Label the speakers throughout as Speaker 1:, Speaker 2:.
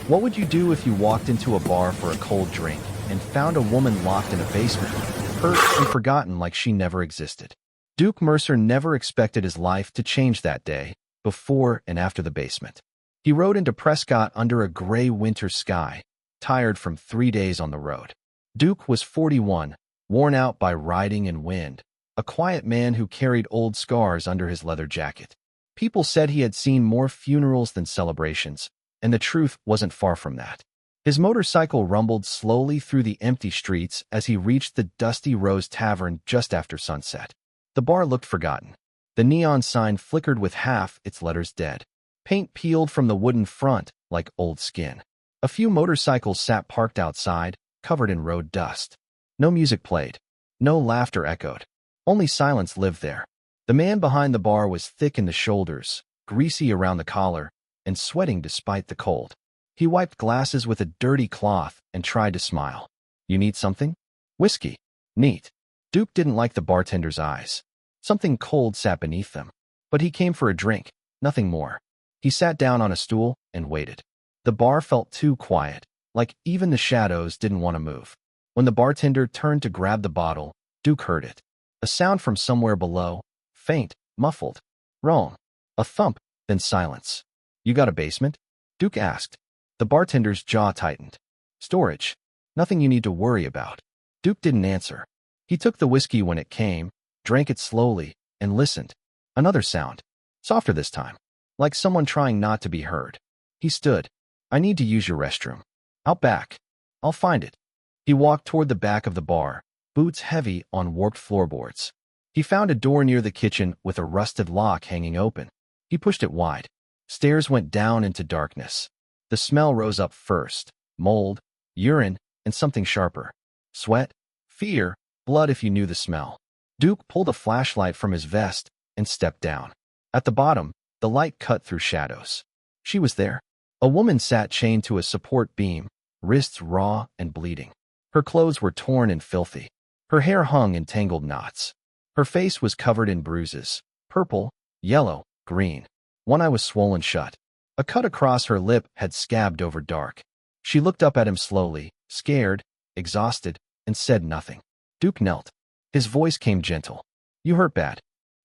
Speaker 1: What would you do if you walked into a bar for a cold drink and found a woman locked in a basement, hurt and forgotten like she never existed? Duke Mercer never expected his life to change that day, before and after the basement. He rode into Prescott under a gray winter sky, tired from 3 days on the road. Duke was 41, worn out by riding and wind, a quiet man who carried old scars under his leather jacket. People said he had seen more funerals than celebrations, and the truth wasn't far from that. His motorcycle rumbled slowly through the empty streets as he reached the Dusty Rose Tavern just after sunset. The bar looked forgotten. The neon sign flickered with half its letters dead. Paint peeled from the wooden front like old skin. A few motorcycles sat parked outside, covered in road dust. No music played. No laughter echoed. Only silence lived there. The man behind the bar was thick in the shoulders, greasy around the collar, and sweating despite the cold. He wiped glasses with a dirty cloth and tried to smile. "You need something?" "Whiskey." "Neat." Duke didn't like the bartender's eyes. Something cold sat beneath them. But he came for a drink, nothing more. He sat down on a stool and waited. The bar felt too quiet, like even the shadows didn't want to move. When the bartender turned to grab the bottle, Duke heard it. A sound from somewhere below, faint, muffled. Wrong. A thump, then silence. "You got a basement?" Duke asked. The bartender's jaw tightened. "Storage. Nothing you need to worry about." Duke didn't answer. He took the whiskey when it came, drank it slowly, and listened. Another sound. Softer this time. Like someone trying not to be heard. He stood. "I need to use your restroom." "Out back." "I'll find it." He walked toward the back of the bar, boots heavy on warped floorboards. He found a door near the kitchen with a rusted lock hanging open. He pushed it wide. Stairs went down into darkness. The smell rose up first. Mold, urine, and something sharper. Sweat, fear, blood if you knew the smell. Duke pulled a flashlight from his vest and stepped down. At the bottom, the light cut through shadows. She was there. A woman sat chained to a support beam, wrists raw and bleeding. Her clothes were torn and filthy. Her hair hung in tangled knots. Her face was covered in bruises, purple, yellow, green. One eye was swollen shut. A cut across her lip had scabbed over dark. She looked up at him slowly, scared, exhausted, and said nothing. Duke knelt. His voice came gentle. "You hurt bad."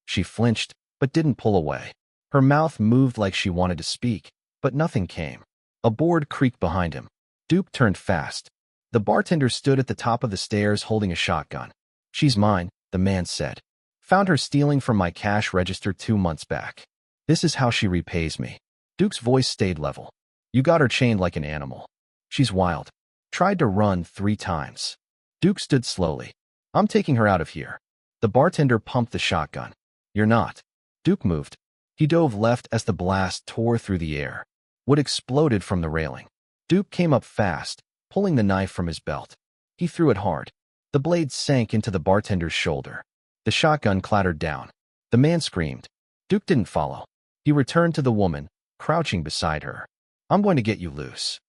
Speaker 1: She flinched, but didn't pull away. Her mouth moved like she wanted to speak, but nothing came. A board creaked behind him. Duke turned fast. The bartender stood at the top of the stairs holding a shotgun. "She's mine," the man said. "Found her stealing from my cash register 2 months back. This is how she repays me." Duke's voice stayed level. "You got her chained like an animal. She's wild. Tried to run 3 times." Duke stood slowly. "I'm taking her out of here." The bartender pumped the shotgun. "You're not." Duke moved. He dove left as the blast tore through the air. Wood exploded from the railing. Duke came up fast, pulling the knife from his belt. He threw it hard. The blade sank into the bartender's shoulder. The shotgun clattered down. The man screamed. Duke didn't follow. He returned to the woman, crouching beside her. "I'm going to get you loose."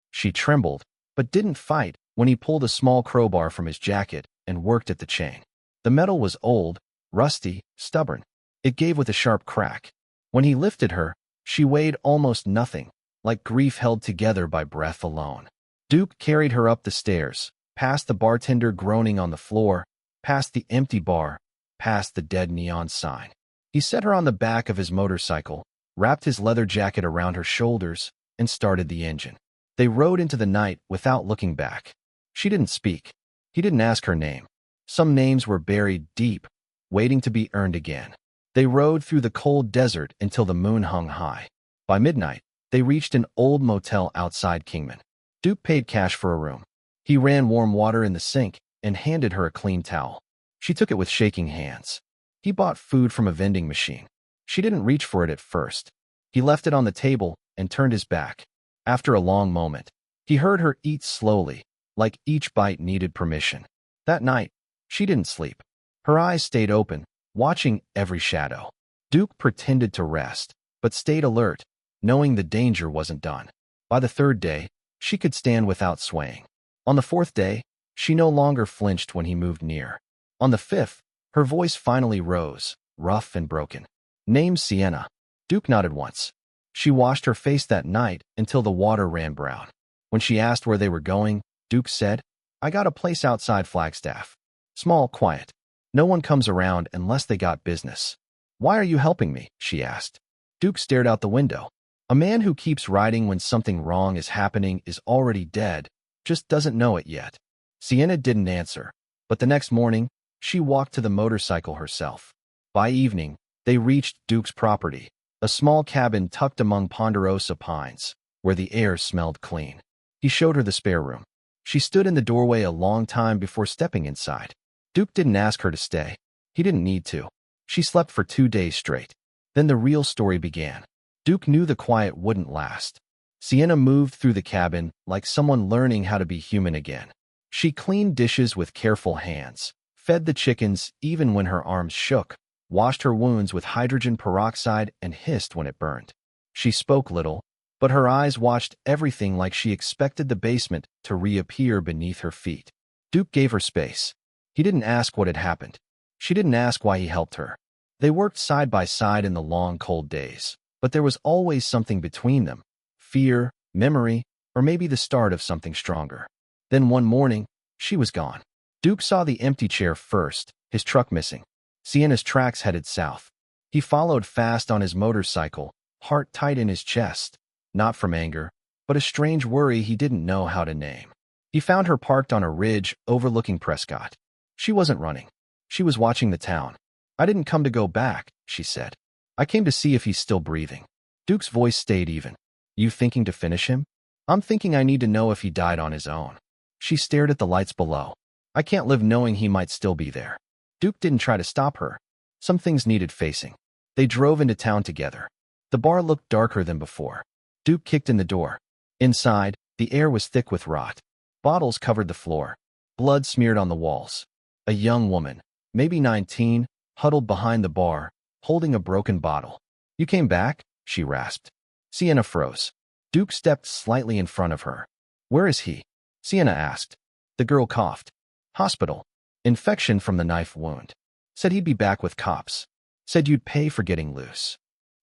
Speaker 1: She trembled, but didn't fight when he pulled a small crowbar from his jacket and worked at the chain. The metal was old, rusty, stubborn. It gave with a sharp crack. When he lifted her, she weighed almost nothing, like grief held together by breath alone. Duke carried her up the stairs, past the bartender groaning on the floor, past the empty bar, past the dead neon sign. He set her on the back of his motorcycle, wrapped his leather jacket around her shoulders, and started the engine. They rode into the night without looking back. She didn't speak. He didn't ask her name. Some names were buried deep, waiting to be earned again. They rode through the cold desert until the moon hung high. By midnight, they reached an old motel outside Kingman. Duke paid cash for a room. He ran warm water in the sink and handed her a clean towel. She took it with shaking hands. He bought food from a vending machine. She didn't reach for it at first. He left it on the table and turned his back. After a long moment, he heard her eat slowly, like each bite needed permission. That night, she didn't sleep. Her eyes stayed open, watching every shadow. Duke pretended to rest, but stayed alert, knowing the danger wasn't done. By the 3rd day, she could stand without swaying. On the 4th day, she no longer flinched when he moved near. On the 5th, her voice finally rose, rough and broken. "Name's Sienna." Duke nodded once. She washed her face that night until the water ran brown. When she asked where they were going, Duke said, "I got a place outside Flagstaff. Small, quiet. No one comes around unless they got business." "Why are you helping me?" she asked. Duke stared out the window. A man who keeps riding when something wrong is happening is already dead, just doesn't know it yet. Sienna didn't answer, but the next morning, she walked to the motorcycle herself. By evening, they reached Duke's property, a small cabin tucked among ponderosa pines, where the air smelled clean. He showed her the spare room. She stood in the doorway a long time before stepping inside. Duke didn't ask her to stay. He didn't need to. She slept for 2 days straight. Then the real story began. Duke knew the quiet wouldn't last. Sienna moved through the cabin like someone learning how to be human again. She cleaned dishes with careful hands, fed the chickens even when her arms shook, washed her wounds with hydrogen peroxide and hissed when it burned. She spoke little, but her eyes watched everything like she expected the basement to reappear beneath her feet. Duke gave her space. He didn't ask what had happened. She didn't ask why he helped her. They worked side by side in the long, cold days, but there was always something between them: fear, memory, or maybe the start of something stronger. Then one morning, she was gone. Duke saw the empty chair first, his truck missing. Sienna's tracks headed south. He followed fast on his motorcycle, heart tight in his chest, not from anger, but a strange worry he didn't know how to name. He found her parked on a ridge overlooking Prescott. She wasn't running. She was watching the town. "I didn't come to go back," she said. "I came to see if he's still breathing." Duke's voice stayed even. "You thinking to finish him?" "I'm thinking I need to know if he died on his own." She stared at the lights below. "I can't live knowing he might still be there." Duke didn't try to stop her. Some things needed facing. They drove into town together. The bar looked darker than before. Duke kicked in the door. Inside, the air was thick with rot. Bottles covered the floor. Blood smeared on the walls. A young woman, maybe 19, huddled behind the bar, holding a broken bottle. "You came back?" she rasped. Sienna froze. Duke stepped slightly in front of her. "Where is he?" Sienna asked. The girl coughed. "Hospital. Infection from the knife wound. Said he'd be back with cops. Said you'd pay for getting loose."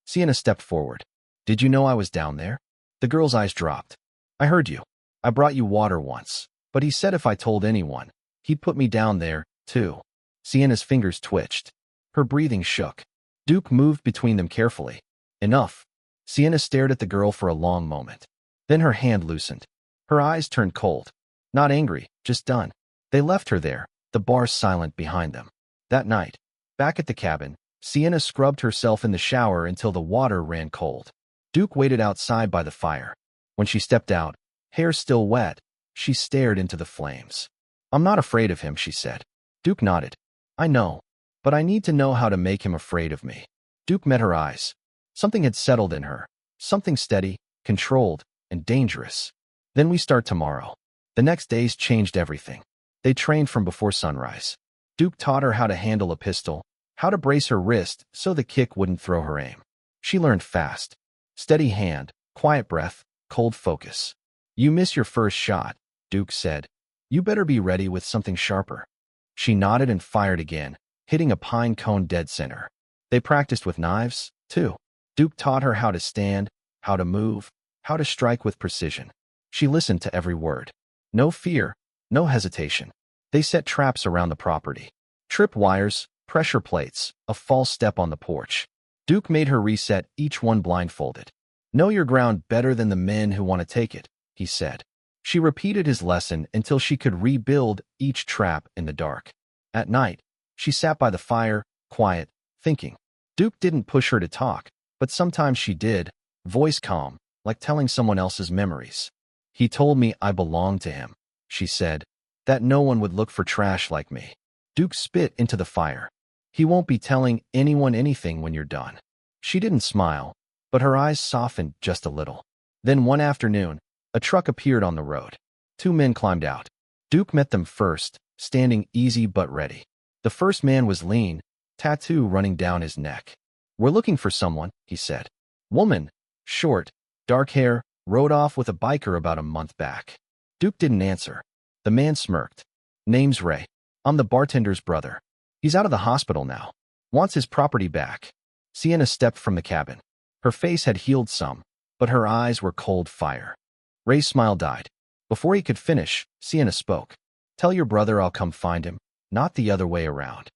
Speaker 1: Sienna stepped forward. "Did you know I was down there?" The girl's eyes dropped. "I heard you. I brought you water once, but he said if I told anyone, he'd put me down there, too." Sienna's fingers twitched. Her breathing shook. Duke moved between them carefully. "Enough." Sienna stared at the girl for a long moment. Then her hand loosened. Her eyes turned cold. Not angry, just done. They left her there, the bar silent behind them. That night, back at the cabin, Sienna scrubbed herself in the shower until the water ran cold. Duke waited outside by the fire. When she stepped out, hair still wet, she stared into the flames. "I'm not afraid of him," she said. Duke nodded. "I know, but I need to know how to make him afraid of me." Duke met her eyes. Something had settled in her. Something steady, controlled, and dangerous. "Then we start tomorrow." The next days changed everything. They trained from before sunrise. Duke taught her how to handle a pistol, how to brace her wrist so the kick wouldn't throw her aim. She learned fast. Steady hand, quiet breath, cold focus. "You miss your first shot," Duke said. "You better be ready with something sharper." She nodded and fired again, hitting a pine cone dead center. They practiced with knives, too. Duke taught her how to stand, how to move, how to strike with precision. She listened to every word. No fear, no hesitation. They set traps around the property. Trip wires, pressure plates, a false step on the porch. Duke made her reset each one blindfolded. "Know your ground better than the men who want to take it," he said. She repeated his lesson until she could rebuild each trap in the dark. At night, she sat by the fire, quiet, thinking. Duke didn't push her to talk, but sometimes she did, voice calm, like telling someone else's memories. "He told me I belonged to him," she said, "that no one would look for trash like me." Duke spit into the fire. "He won't be telling anyone anything when you're done." She didn't smile, but her eyes softened just a little. Then one afternoon, a truck appeared on the road. 2 men climbed out. Duke met them first, standing easy but ready. The first man was lean, tattoo running down his neck. "We're looking for someone," he said. "Woman, short, dark hair, rode off with a biker about a month back." Duke didn't answer. The man smirked. "Name's Ray. I'm the bartender's brother. He's out of the hospital now. Wants his property back." Sienna stepped from the cabin. Her face had healed some, but her eyes were cold fire. Ray's smile died. Before he could finish, Sienna spoke. "Tell your brother I'll come find him, not the other way around."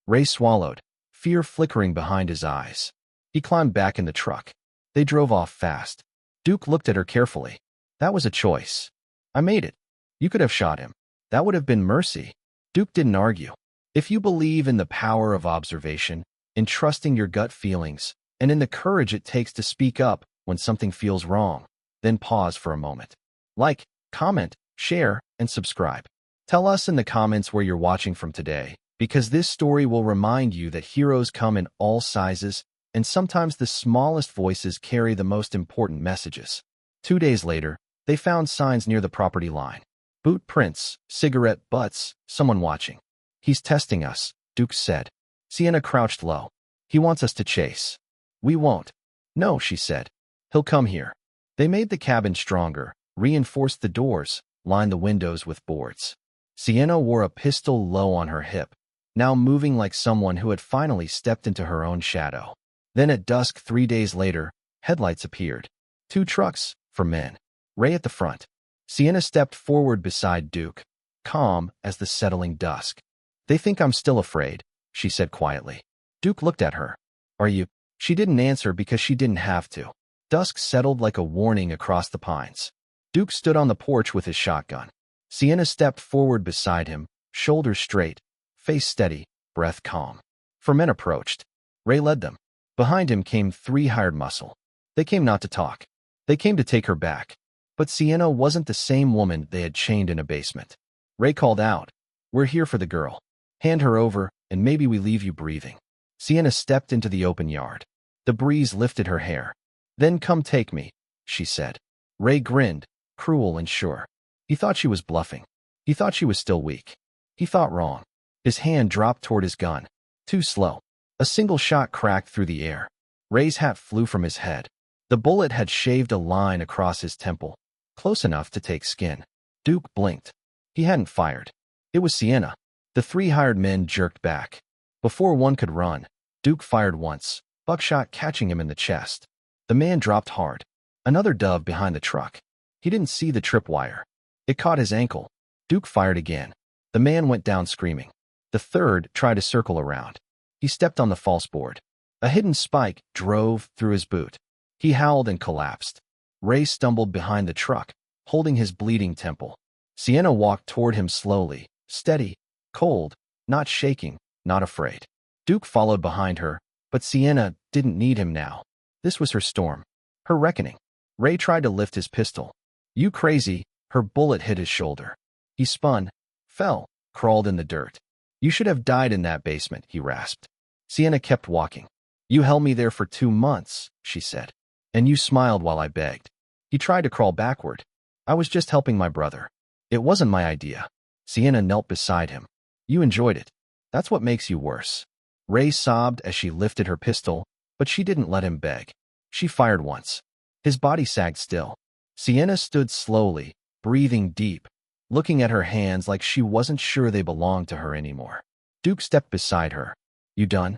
Speaker 1: Ray swallowed, fear flickering behind his eyes. He climbed back in the truck. They drove off fast. Duke looked at her carefully. "That was a choice. I made it. You could have shot him. That would have been mercy." Duke didn't argue. If you believe in the power of observation, in trusting your gut feelings, and in the courage it takes to speak up when something feels wrong, then pause for a moment. Like, comment, share, and subscribe. Tell us in the comments where you're watching from today, because this story will remind you that heroes come in all sizes, and sometimes the smallest voices carry the most important messages. 2 days later, they found signs near the property line. Boot prints, cigarette butts, someone watching. "He's testing us," Duke said. Sienna crouched low. "He wants us to chase." "We won't." "No," she said. "He'll come here." They made the cabin stronger, reinforced the doors, lined the windows with boards. Sienna wore a pistol low on her hip, now moving like someone who had finally stepped into her own shadow. Then at dusk 3 days later, headlights appeared. 2 trucks, for men. Ray at the front. Sienna stepped forward beside Duke, calm as the settling dusk. "They think I'm still afraid," she said quietly. Duke looked at her. "Are you?" She didn't answer because she didn't have to. Dusk settled like a warning across the pines. Duke stood on the porch with his shotgun. Sienna stepped forward beside him, shoulders straight, face steady, breath calm. 4 men approached. Ray led them. Behind him came 3 hired muscle. They came not to talk. They came to take her back. But Sienna wasn't the same woman they had chained in a basement. Ray called out, "We're here for the girl. Hand her over, and maybe we leave you breathing." Sienna stepped into the open yard. The breeze lifted her hair. "Then come take me," she said. Ray grinned, cruel and sure. He thought she was bluffing. He thought she was still weak. He thought wrong. His hand dropped toward his gun. Too slow. A single shot cracked through the air. Ray's hat flew from his head. The bullet had shaved a line across his temple, close enough to take skin. Duke blinked. He hadn't fired. It was Sienna. The 3 hired men jerked back. Before one could run, Duke fired once, buckshot catching him in the chest. The man dropped hard. Another dove behind the truck. He didn't see the tripwire. It caught his ankle. Duke fired again. The man went down screaming. The third tried to circle around. He stepped on the false board. A hidden spike drove through his boot. He howled and collapsed. Ray stumbled behind the truck, holding his bleeding temple. Sienna walked toward him slowly, steady, cold, not shaking, not afraid. Duke followed behind her, but Sienna didn't need him now. This was her storm, her reckoning. Ray tried to lift his pistol. "You crazy," her bullet hit his shoulder. He spun, fell, crawled in the dirt. "You should have died in that basement," he rasped. Sienna kept walking. "You held me there for 2 months," she said. "And you smiled while I begged." He tried to crawl backward. "I was just helping my brother. It wasn't my idea." Sienna knelt beside him. "You enjoyed it. That's what makes you worse." Ray sobbed as she lifted her pistol, but she didn't let him beg. She fired once. His body sagged still. Sienna stood slowly, breathing deep, looking at her hands like she wasn't sure they belonged to her anymore. Duke stepped beside her. "You done?"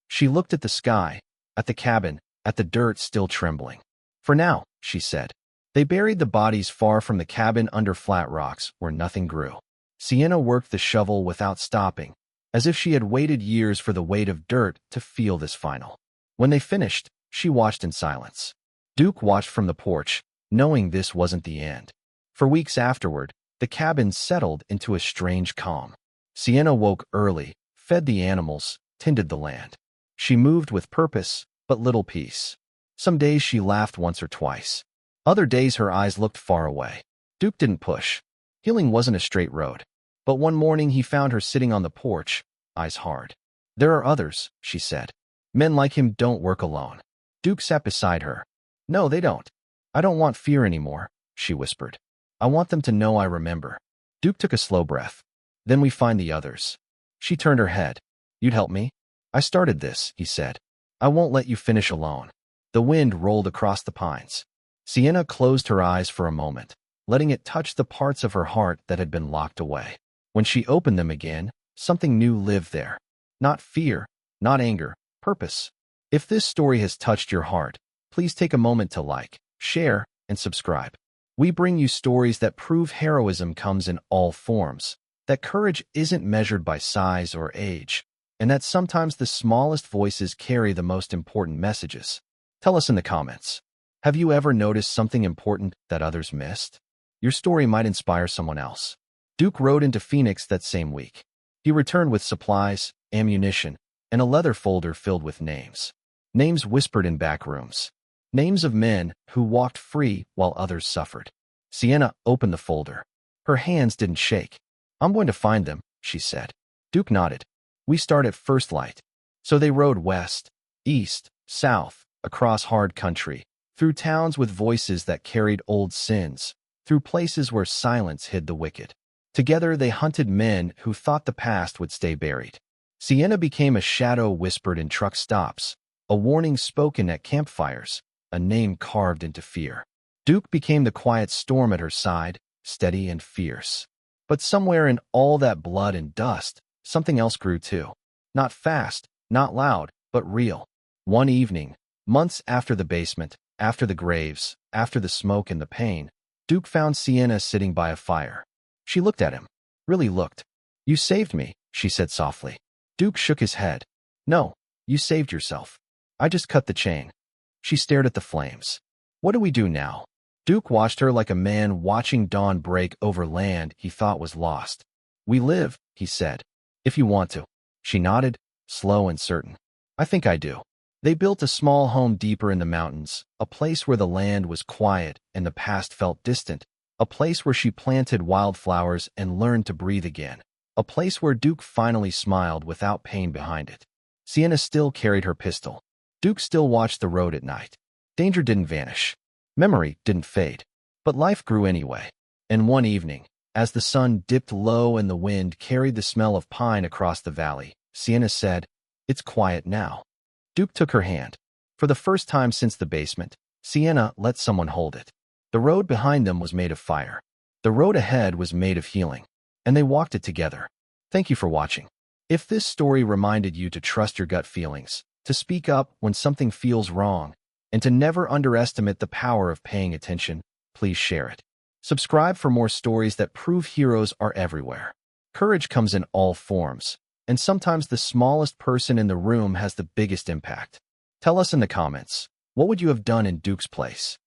Speaker 1: She looked at the sky, at the cabin, at the dirt still trembling. "For now," she said. They buried the bodies far from the cabin under flat rocks where nothing grew. Sienna worked the shovel without stopping, as if she had waited years for the weight of dirt to feel this final. When they finished, she watched in silence. Duke watched from the porch, knowing this wasn't the end. For weeks afterward, the cabin settled into a strange calm. Sienna woke early, fed the animals, tended the land. She moved with purpose, but little peace. Some days she laughed once or twice. Other days her eyes looked far away. Duke didn't push. Healing wasn't a straight road. But one morning he found her sitting on the porch, eyes hard. "There are others," she said. "Men like him don't work alone." Duke sat beside her. "No, they don't. I don't want fear anymore," she whispered. "I want them to know I remember." Duke took a slow breath. "Then we find the others." She turned her head. "You'd help me?" "I started this," he said. "I won't let you finish alone." The wind rolled across the pines. Sienna closed her eyes for a moment, letting it touch the parts of her heart that had been locked away. When she opened them again, something new lived there. Not fear, not anger, purpose. If this story has touched your heart, please take a moment to like, share, and subscribe. We bring you stories that prove heroism comes in all forms, that courage isn't measured by size or age, and that sometimes the smallest voices carry the most important messages. Tell us in the comments. Have you ever noticed something important that others missed? Your story might inspire someone else. Duke rode into Phoenix that same week. He returned with supplies, ammunition, and a leather folder filled with names. Names whispered in back rooms. Names of men who walked free while others suffered. Sienna opened the folder. Her hands didn't shake. "I'm going to find them," she said. Duke nodded. "We start at first light." So they rode west, east, south, across hard country, through towns with voices that carried old sins, through places where silence hid the wicked. Together they hunted men who thought the past would stay buried. Sienna became a shadow whispered in truck stops, a warning spoken at campfires, a name carved into fear. Duke became the quiet storm at her side, steady and fierce. But somewhere in all that blood and dust, something else grew too. Not fast, not loud, but real. One evening, months after the basement, after the graves, after the smoke and the pain, Duke found Sienna sitting by a fire. She looked at him. Really looked. "You saved me," she said softly. Duke shook his head. "No, you saved yourself. I just cut the chain." She stared at the flames. "What do we do now?" Duke watched her like a man watching dawn break over land he thought was lost. "We live," he said. "If you want to." She nodded, slow and certain. "I think I do." They built a small home deeper in the mountains, a place where the land was quiet and the past felt distant, a place where she planted wildflowers and learned to breathe again, a place where Duke finally smiled without pain behind it. Sienna still carried her pistol. Duke still watched the road at night. Danger didn't vanish. Memory didn't fade. But life grew anyway. And one evening, as the sun dipped low and the wind carried the smell of pine across the valley, Sienna said, "It's quiet now." Duke took her hand. For the first time since the basement, Sienna let someone hold it. The road behind them was made of fire. The road ahead was made of healing. And they walked it together. Thank you for watching. If this story reminded you to trust your gut feelings, to speak up when something feels wrong, and to never underestimate the power of paying attention, please share it. Subscribe for more stories that prove heroes are everywhere. Courage comes in all forms, and sometimes the smallest person in the room has the biggest impact. Tell us in the comments, what would you have done in Duke's place?